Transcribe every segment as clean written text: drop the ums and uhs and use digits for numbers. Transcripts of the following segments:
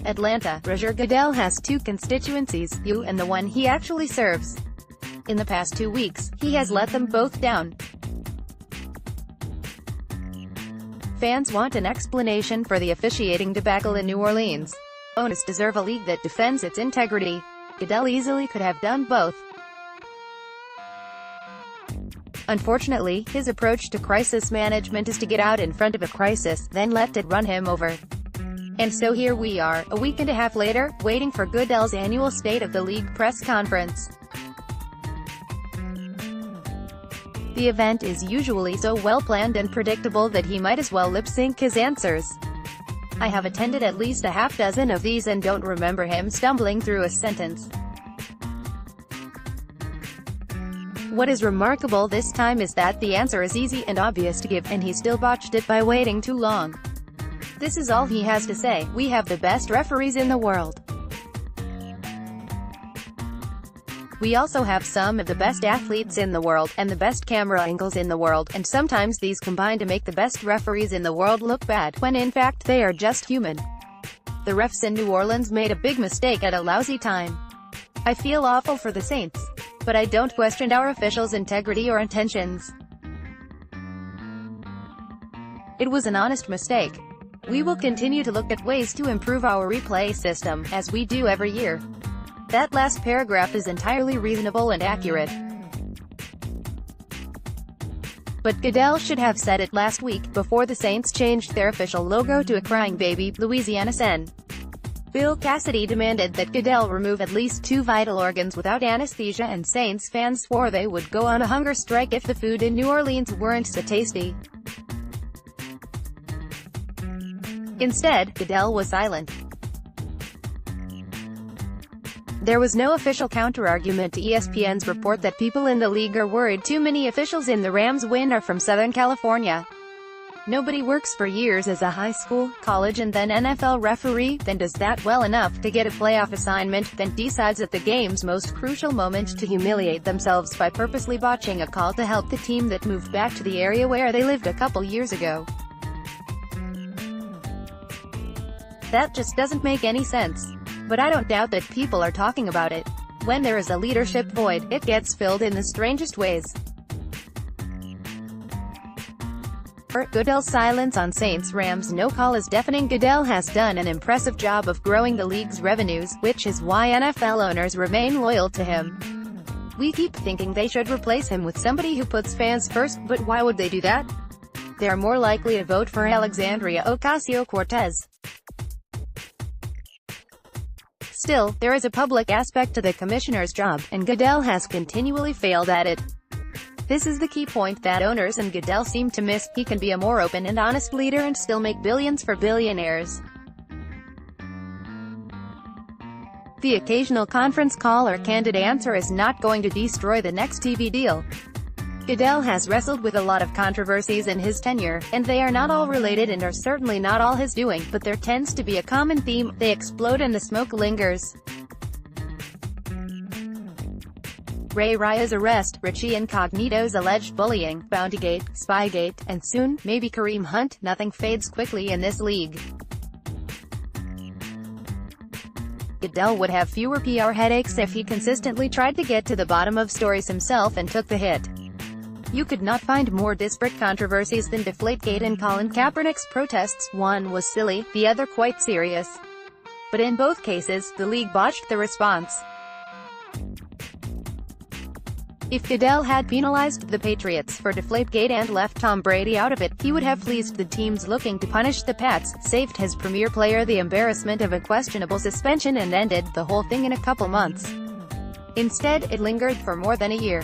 Atlanta, Roger Goodell has two constituencies, you and the one he actually serves. In the past 2 weeks, he has let them both down. Fans want an explanation for the officiating debacle in New Orleans. Owners deserve a league that defends its integrity. Goodell easily could have done both. Unfortunately, his approach to crisis management is to get out in front of a crisis, then let it run him over. And so here we are, a week and a half later, waiting for Goodell's annual State of the League press conference. The event is usually so well-planned and predictable that he might as well lip-sync his answers. I have attended at least a half-dozen of these and don't remember him stumbling through a sentence. What is remarkable this time is that the answer is easy and obvious to give, and he still botched it by waiting too long. This is all he has to say: "We have the best referees in the world. We also have some of the best athletes in the world, and the best camera angles in the world, and sometimes these combine to make the best referees in the world look bad, when in fact, they are just human. The refs in New Orleans made a big mistake at a lousy time. I feel awful for the Saints. But I don't question our officials' integrity or intentions. It was an honest mistake. We will continue to look at ways to improve our replay system, as we do every year." That last paragraph is entirely reasonable and accurate. But Goodell should have said it last week, before the Saints changed their official logo to a crying baby, Louisiana Sen. Bill Cassidy demanded that Goodell remove at least 2 vital organs without anesthesia, and Saints fans swore they would go on a hunger strike if the food in New Orleans weren't so tasty. Instead, Goodell was silent. There was no official counter-argument to ESPN's report that people in the league are worried too many officials in the Rams win are from Southern California. Nobody works for years as a high school, college and then NFL referee, then does that well enough to get a playoff assignment, then decides at the game's most crucial moment to humiliate themselves by purposely botching a call to help the team that moved back to the area where they lived a couple years ago. That just doesn't make any sense. But I don't doubt that people are talking about it. When there is a leadership void, it gets filled in the strangest ways. Goodell's silence on Saints-Rams no-call is deafening. Goodell has done an impressive job of growing the league's revenues, which is why NFL owners remain loyal to him. We keep thinking they should replace him with somebody who puts fans first, but why would they do that? They're more likely to vote for Alexandria Ocasio-Cortez. Still, there is a public aspect to the commissioner's job, and Goodell has continually failed at it. This is the key point that owners and Goodell seem to miss: he can be a more open and honest leader and still make billions for billionaires. The occasional conference call or candid answer is not going to destroy the next TV deal. Goodell has wrestled with a lot of controversies in his tenure, and they are not all related and are certainly not all his doing, but there tends to be a common theme: they explode and the smoke lingers. Ray Rice's arrest, Richie Incognito's alleged bullying, Bountygate, Spygate, and soon, maybe Kareem Hunt. Nothing fades quickly in this league. Goodell would have fewer PR headaches if he consistently tried to get to the bottom of stories himself and took the hit. You could not find more disparate controversies than Deflategate and Colin Kaepernick's protests. One was silly, the other quite serious. But in both cases, the league botched the response. If Goodell had penalized the Patriots for Deflategate and left Tom Brady out of it, he would have pleased the teams looking to punish the Pats, saved his premier player the embarrassment of a questionable suspension, and ended the whole thing in a couple months. Instead, it lingered for more than a year.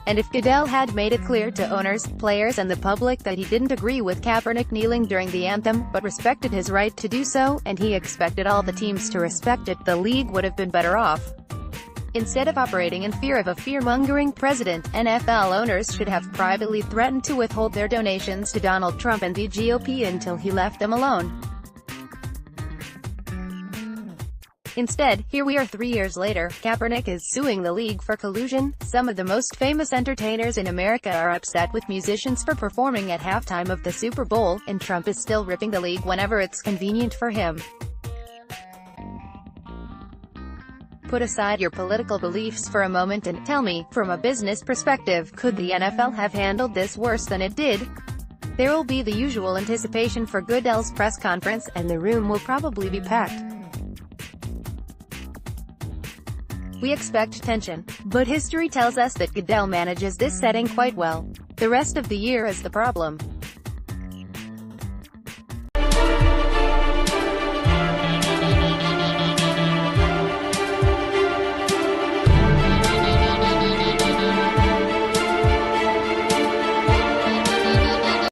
And if Goodell had made it clear to owners, players and the public that he didn't agree with Kaepernick kneeling during the anthem, but respected his right to do so, and he expected all the teams to respect it, the league would have been better off. Instead of operating in fear of a fear-mongering president, NFL owners should have privately threatened to withhold their donations to Donald Trump and the GOP until he left them alone. Instead, here we are 3 years later, Kaepernick is suing the league for collusion. Some of the most famous entertainers in America are upset with musicians for performing at halftime of the Super Bowl, and Trump is still ripping the league whenever it's convenient for him. Put aside your political beliefs for a moment and tell me, from a business perspective, could the NFL have handled this worse than it did? There will be the usual anticipation for Goodell's press conference, and the room will probably be packed. We expect tension, but history tells us that Goodell manages this setting quite well. The rest of the year is the problem.